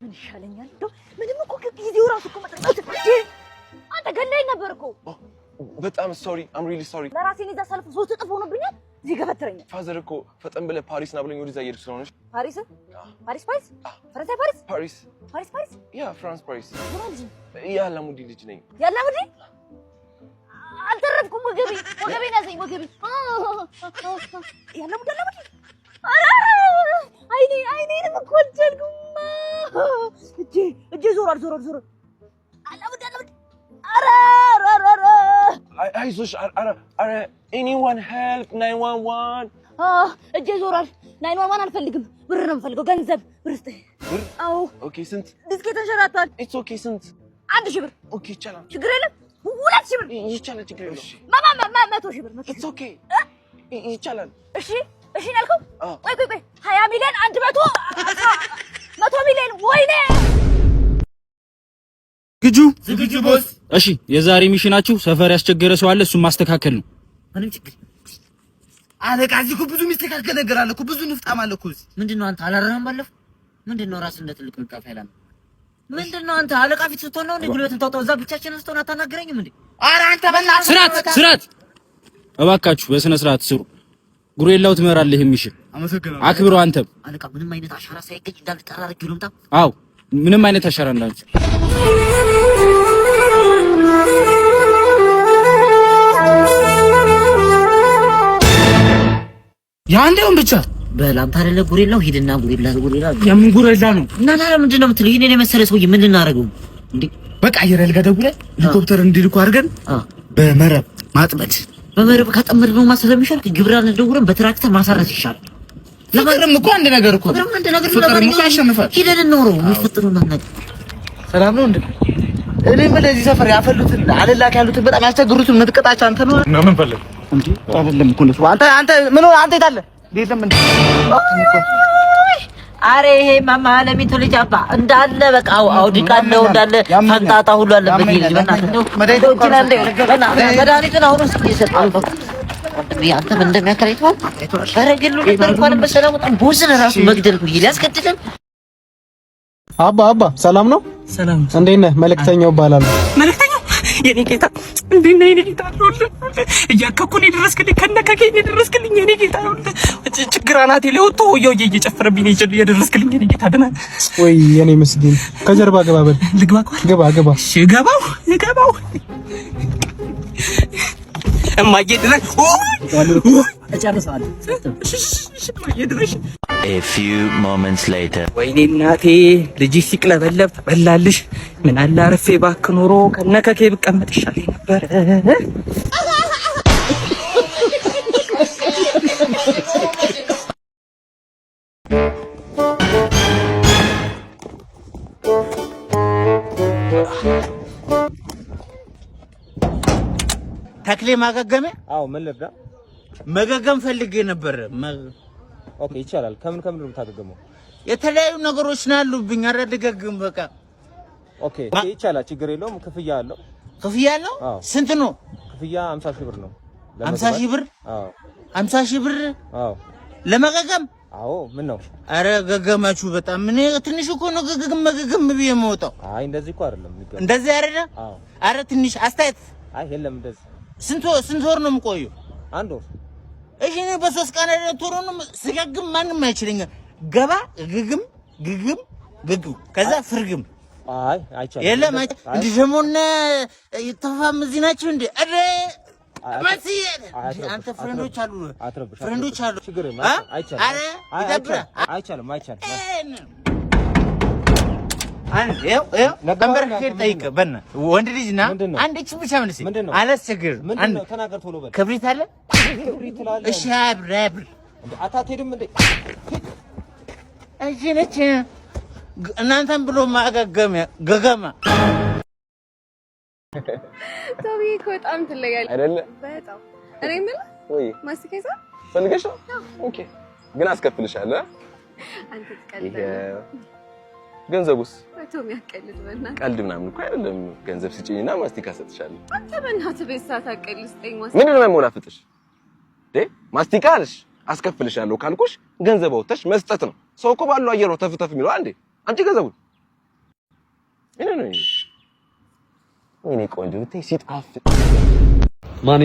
ምን ይሻለኛል? ምንም እኮ ጊዜው ራሱ እኮ መጣጣት አንተ ገለኝ ነበርኩ። በጣም ሶሪ አም ሪሊ ሶሪ። ለራሴ ነው ዛሰልፍ 3 እጥፍ ሆኖብኛል። እዚህ ገፈትረኛል። ፋዘር እኮ ፈጠን ብለህ ፓሪስ ና ብለኝ ወደዛ እየሄድክ ስለሆነ ፓሪስ ፈረንሳይ ፓሪስ ያ ፍራንስ ፓሪስ ማለት ያላሙዲ ልጅ ነኝ። ያላሙዲ አልተረፍኩም። ወገቤ ያዘኝ ወገቤ ያላሙዲ አይኔንም እኮ አልቻልኩም። እጄ ዞሯል አላሙዲ አይዞሽ ኧረ anyone help 911 እጄ ዞሯል 911 አልፈልግም። ብር ነው የምፈልገው። ገንዘብ ብር ስጠኝ። ብር? አዎ ኦኬ ስንት? ዲስኬ ተንሸራቷል። ኢትስ ኦኬ ስንት? 1000 ብር። ኦኬ ይቻላል። ችግር የለም። 2000 ብር ይቻላል። ችግር የለም። 100 ሺህ ብር። ኢትስ ኦኬ ይቻላል። እሺ ያልከው ቆይ 20 ሚሊዮን 100 ሚሊዮን ወይኔ ዝግጁ ቦስ። እሺ የዛሬ ሚሽናችሁ ሰፈር ያስቸገረ ሰው አለ፣ እሱን ማስተካከል ነው። ምንም ችግር አለቃ። እዚህ እኮ ብዙ የሚስተካከል ነገር አለ እኮ፣ ብዙ ንፍጣም አለ እኮ። ምንድነው አንተ አላረህም? ባለፈው ምንድነው ራስን እንደ ትልቅ ንቃፍ ያላል? ምንድነው አንተ አለቃ ፊት ስትሆን ነው እንዴ ጉልበትን ታውጣው? እዛ ብቻችን ስትሆን አታናግረኝም እንዴ? ኧረ አንተ በእናትህ ስርዓት እባካችሁ፣ በስነ ስርዓት ስሩ። ጉሬላው ትመራለህ የሚሽን አመሰግናለሁ። አክብሮ አንተም አለቃ ምንም አይነት አሻራ ሳይገኝ እንዳልተጠራረግ ይሉምታ። አዎ ምንም አይነት አሻራ እንዳንቺ ያንዴውን ብቻ በላምታ አይደለ ጉሬላው። ሂድና ጉሬላ የምን ጉሬላ ነው? እና ታዲያ ምንድነው የምትለው? ይሄን የመሰለ ሰውዬ ምን ልናደርገው እንዴ? በቃ አየር ጋር ደውለን ሄሊኮፕተር እንዲልኩ አድርገን በመረብ ማጥመድ። በመረብ ካጠመድነው ማሰለምሻል። ግብራን ደውረን በትራክተር ማሳረስ ይሻላል። ለማንም እኮ አንድ ነገር እኮ ፍቅርም እኮ ያሸንፋል። ሂደን እንኖረው የሚፈጥሩና ነገር ሰላም ነው እንዴ? እኔም በዚህ ሰፈር ያፈሉትን አለላክ ያሉትን በጣም ያስቸግሩትን ምትቀጣቸው አንተ ነው እና ምን ፈለግ እንዴ? አይደለም እኮ ነው አንተ ምን አንተ የታለ የለም እንዴ? አሬ ይሄ ማማ ለሚቱ ልጅ አባ እንዳለ በቃ አውዲቃለው እንዳለ ፈንጣጣ ሁሉ አለበት። ይልጅ በእናትህ መድኃኒትን አሁን ውስጥ እየሰጠው ነው። አንተ ምን እንደሚያከራይተው አረግሉ እንኳን በሰላም ወጣ ቦዝን ራሱ መግደል ነው ያስከትልን። አባ ሰላም ነው? ሰላም እንዴት ነህ? መልእክተኛው እባላለሁ። መልእክተኛው የኔ ጌታ እንዴት ነህ? የኔ ጌታ እያከኩን የደረስክልኝ ከነከከኝ የደረስክልኝ የኔ ጌታ ችግር አናቴ ላይ ወጥቶ ወየው እየጨፈረብኝ ነው የደረስክልኝ የኔ ጌታ ደህና ወይ የኔ ምስኪን ከጀርባ ገባ በል። ግባ እሺ ገባው እማዬ ድረስ እጨርሰዋለሁ። A few moments later ወይኔ እናቴ ልጅሽ ሲቅለበለብ ተበላልሽ። ምን አለ አረፌ ባክ ኖሮ ከነከኬ ብቀመጥ ይሻለኝ ነበር። ተክሌ ማገገመ? አዎ ምን ልርዳ? መገገም ፈልጌ ነበር። ኦኬ ይቻላል። ከምን ነው የምታገገመው? የተለያዩ ነገሮች ነው ያሉብኝ። አረ ልገግም በቃ። ኦኬ ይቻላል፣ ችግር የለውም። ክፍያ አለው። ስንት ነው ክፍያ? 50 ሺህ ብር ነው። 50 ሺህ ብር? አዎ 50 ሺህ ብር? አዎ ለመገገም? አዎ ምን ነው? አረ ገገማችሁ በጣም ምን ትንሽ እኮ ነው መገገም ብዬ የምወጣው። አይ እንደዚህ እኮ አይደለም የሚገርም። እንደዚህ አይደለም? አዎ አረ ትንሽ አስተያየት። አይ የለም እንደዚህ። ስንት ወር ነው የምቆየው? 1 ወር። እሺ ነው በ3 ቀን አይደለም ቶሎ ነው ስገግም ማንም አይችልኝ። ገባ ግግም ከዛ ፍርግም። አይ አይቻልም። የለም እንዴ ደሞነ ይተፋም እዚህ ናቸው እንዴ? አረ ማሲ አንተ ፍሬንዶች አሉ ችግር የለም። አይቻልም። አረ ይደብራ። አይቻልም። ነበር ሄድ ጠይቅ በእና ወንድ ልጅና አንድ እቺ ብቻ ምን ሲል አላስቸግር። አንድ ተናገር ቶሎ በል። ክብሪት አለ? እሺ አብራብር አታቴድም እንዴ? እሺ ነች እናንተን ብሎ ገገማ ቶቢ እኮ በጣም ትለያለህ አይደለ? በጣም እኔ ምን ወይ ማስቲካዛ ፈልገሽ ነው? ኦኬ ግን አስከፍልሻለሁ። አንተ ትቀልድ ገንዘቡስ? ቶሚ ያቀልድ በእናትህ ቀልድ ምናምን እኮ አይደለም። ገንዘብ ስጪኝና ማስቲካ ሰጥሻለሁ። አንተ በእናትህ ቤት ሰዓት አቀልድ ስጠኝ። ምንድን ነው የማይሞላፍጥሽ? ማስቲካ አልሽ አስከፍልሻለሁ ካልኩሽ ገንዘብ አውጥተሽ መስጠት ነው። ሰው እኮ ባለው አየር ነው ተፍተፍ የሚለው። አንዴ አንቺ ገንዘቡን ወይኔ ቆንጆ ብታይ ሲጣፍጥ ማኔ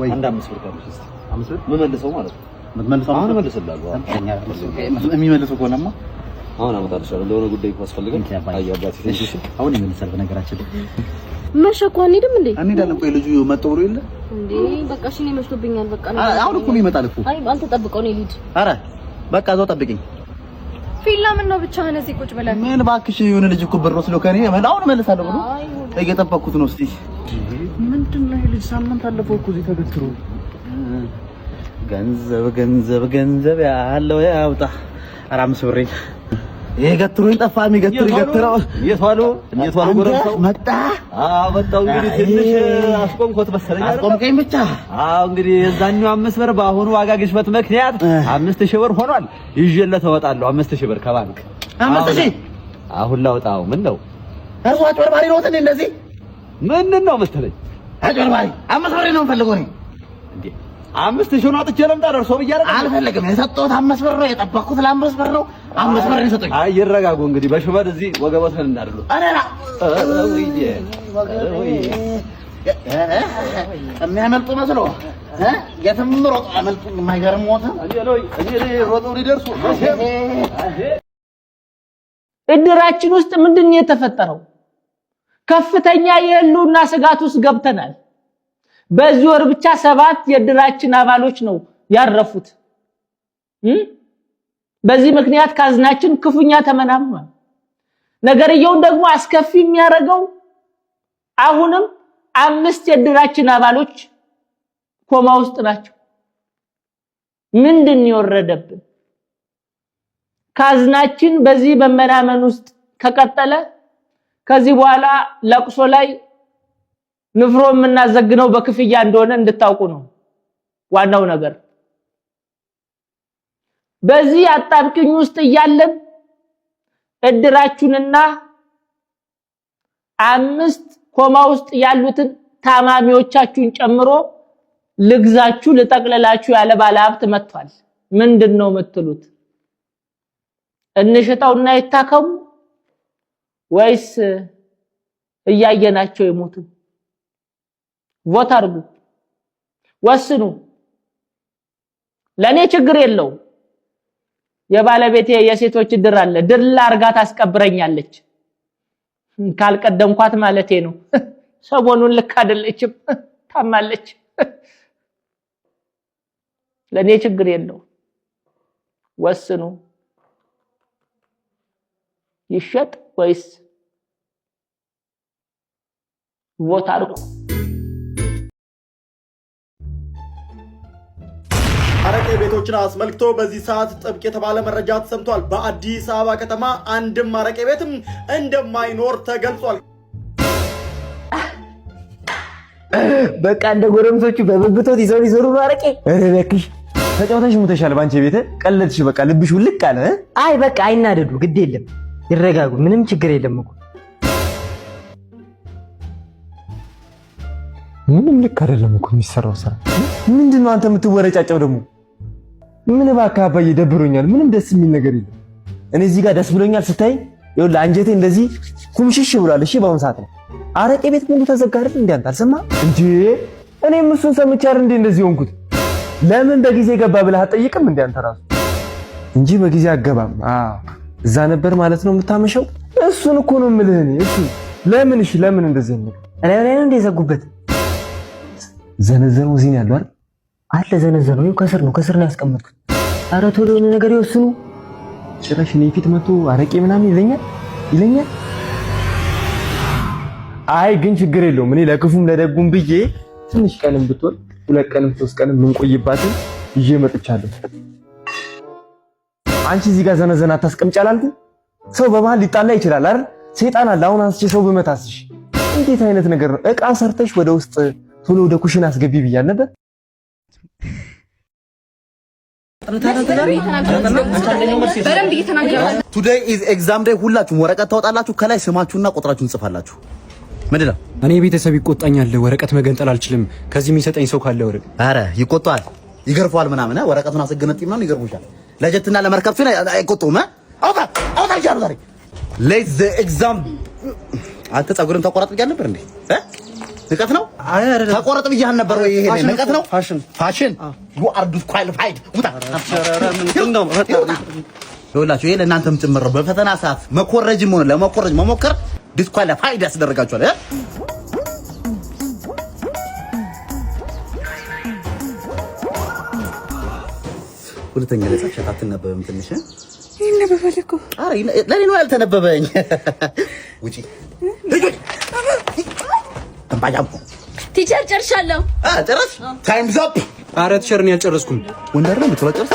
አንድ 5 ብር ካለሽ እስቲ 5 ብር መመለሰው ማለት ነው። መመለሰው አሁን መልስልሃለሁ። የሚመልሰው ከሆነማ አሁን አመጣልሻለሁ። ለሆነ ጉዳይ ካስፈልገን አያባቲ ትንሽ አሁን ይመልሳል። በነገራችን ላይ መሸኮ አንሄድም እንዴ? አንሄዳለን። ቆይ ልጁ መጥቶ ብሎ የለ እንዴ? በቃ እሺ ነው መሽቶብኛል። በቃ አሁን እኮ ይመጣል እኮ። አይ አንተ ጠብቀው ነው ልሂድ። ኧረ በቃ እዛው ጠብቂኝ። ፊላ ምን ነው ብቻህን እዚህ ቁጭ ብለህ? ምን እባክሽ የሆነ ልጅ እኮ ብር ወስዶ ከኔ አሁን እመልሳለሁ ብሎ እየጠበቅኩት ነው። እስቲ ምንድነው ይሄ ልጅ ሳምንት አለፈው እኮ እዚህ ተገትሮ። ገንዘብ ያለው ያውጣ። ኧረ 5 ብር ይሄ ገትሮኝ ጠፋ። ይገትረው የቷሉ ጎረምሳው መጣ። መጣው እንግዲህ ትንሽ አስቆምኩት መሰለኝ። አስቆምከኝ ብቻ። እንግዲህ የዛኛው 5 ብር በአሁኑ ዋጋ ግሽበት ምክንያት 5000 ብር ሆኗል። ይዤለት እወጣለሁ 5000 ብር ከባንክ 5000 አሁን ላውጣው። ምን ነው እርሱ አጭበርባሪ ነው እንዴ? እንደዚህ ምንድነው መሰለኝ አጭበርባሪ 5 ብር ነው የምፈልገው እኔ እንዴ 5000 ነው አጥቼ ለምጣ ደርሶ ብያለሁ። አልፈልግም። የሰጠሁት 5 ብር ነው። የጠበቅኩት ለ5 ብር ነው። 5 ብር ይሰጡኝ። አይ ይረጋጉ እንግዲህ በሽመድ እዚህ ወገቦትን እንዳደሉ። አረራ የሚያመልጡ መስሎ የትም ሮጥ አመልጡ። የማይገርም ሞት እኔ ሮጠው ሊደርሱ እድራችን ውስጥ ምንድን ነው የተፈጠረው? ከፍተኛ የህልውና ስጋት ውስጥ ገብተናል። በዚህ ወር ብቻ 7 የእድራችን አባሎች ነው ያረፉት። በዚህ ምክንያት ካዝናችን ክፉኛ ተመናምኗል። ነገርየውን ደግሞ አስከፊ የሚያደርገው አሁንም 5 የእድራችን አባሎች ኮማ ውስጥ ናቸው። ምንድን ይወረደብን? ካዝናችን በዚህ በመናመን ውስጥ ከቀጠለ ከዚህ በኋላ ለቅሶ ላይ ንፍሮ የምናዘግነው በክፍያ እንደሆነ እንድታውቁ ነው ዋናው ነገር። በዚህ አጣብቂኝ ውስጥ እያለን እድራችሁንና 5 ኮማ ውስጥ ያሉትን ታማሚዎቻችሁን ጨምሮ ልግዛችሁ ልጠቅለላችሁ ያለ ባለሀብት መጥቷል። ምንድነው የምትሉት? እንሽጣውና ይታከሙ ወይስ እያየናቸው ይሞቱ? ቮት አድርጉ፣ ወስኑ። ለኔ ችግር የለው። የባለቤቴ የሴቶች ድር አለ። ድል አርጋ ታስቀብረኛለች ካልቀደምኳት ማለቴ ነው። ሰሞኑን ልክ አይደለችም፣ ታማለች። ለኔ ችግር የለው። ወስኑ። ይሸጥ ወይስ ቮት አድርጉ። አረቄ ቤቶችን አስመልክቶ በዚህ ሰዓት ጥብቅ የተባለ መረጃ ተሰምቷል። በአዲስ አበባ ከተማ አንድም አረቄ ቤትም እንደማይኖር ተገልጿል። በቃ እንደ ጎረምሶቹ በብብቶት ይዘው ሊዞሩ ነው አረቄ። ኧረ እባክሽ ተጫውተሽ ሙተሻል። ባንቺ ቤት ቀለድሽ። በቃ ልብሽ ውልቅ አለ። አይ በቃ አይናደዱ፣ ግድ የለም ይረጋጉ። ምንም ችግር የለም እኮ ምንም ልክ አይደለም እኮ የሚሰራው ስራ። ምንድነው አንተ የምትወረጫጨው ደግሞ? ምን እባክህ አባዬ ደብሮኛል። ምንም ደስ የሚል ነገር የለም። እኔ እዚህ ጋር ደስ ብሎኛል ስታይ፣ ይኸውልህ አንጀቴ እንደዚህ ኩምሽሽ ብሏል። እሺ በአሁኑ ሰዓት ነው አረቄ ቤት ሙሉ ተዘጋ አይደል? እንዴ አንተ አልሰማህ እንዴ? እኔም እሱን ሰምቼ አይደል እንዴ እንደዚህ ሆንኩት። ለምን በጊዜ ገባ ብለህ አትጠይቅም እንዴ አንተ ራሱ? እንጂ በጊዜ አገባም። አዎ እዛ ነበር ማለት ነው የምታመሸው። እሱን እኮ ነው የምልህ እኔ። እሱ ለምን እሺ ለምን እንደዚህ ነው? እኔ ነው እንደ ዘጉበት ዘነዘነው እዚህ ነው ያለው አይደል? አለ ዘነዘነው ከስር ነው ያስቀመጥኩት። ኧረ ቶሎ የሆነ ነገር ይወስኑ። ጭራሽ እኔ ፊት መጥቶ አረቄ ምናምን ይለኛል። አይ ግን ችግር የለውም። እኔ ለክፉም ለደጉም ብዬ ትንሽ ቀንም ብትወል 2 ቀንም 3 ቀንም ምንቆይባትን ይዤ መጥቻለሁ። አንቺ እዚህ ጋር ዘነዘና አታስቀምጪ አላልኩም? ሰው በመሃል ሊጣላ ይችላል አይደል? ሰይጣን አለ። አሁን አንስቼ ሰው በመታስሽ እንዴት አይነት ነገር ነው? እቃ ሰርተሽ ወደ ውስጥ ቶሎ ወደ ኩሽና አስገቢ ብያል ነበር። ቱዴይ ኢዝ ኤግዛም ዴይ። ሁላችሁም ወረቀት ታወጣላችሁ። ከላይ ስማችሁና ቁጥራችሁን ጽፋላችሁ። ምንድን ነው? እኔ ቤተሰብ ይቆጣኛል። ወረቀት መገንጠል አልችልም። ከዚህ የሚሰጠኝ ሰው ካለ ወረቀት። ኧረ ይቆጣል፣ ይገርፈዋል ምናምን። ወረቀቱን አስገነጥም ነው ይገርፉሻል። ለጀትና ለመርከብ ሲሆን አይቆጡም። አውጣ ይቻሉ ዛሬ ሌት ዘ ኤግዛም አንተ ፀጉርን ተቆረጥ ብያለሁ ነበር እንዴ? ንቀት ነው? አይ አይደለም። ተቆረጥ ብያለሁ ነበር ወይ? ይሄ ንቀት ነው? ፋሽን you are disqualified። ውጣ። ይኸውላችሁ ይሄ ለእናንተም ጭምር ነው። በፈተና ሰዓት መኮረጅም ሆነ ለመኮረጅ መሞከር ዲስኳሊፋይድ ያስደርጋችኋል። ሁለተኛ ለጻፍሻት አትነበብም ትንሽ ይነበባል እኮ። አረ ለኔ ነው ያልተነበበኝ። ውጪ ልጆች ተንባጃም ቲቸር ጨርሻለሁ። ጨረስሽ? ታይምስ አፕ። አረ ቲቸር እኔ አልጨረስኩም። ወንደር ነው የምትወጪው?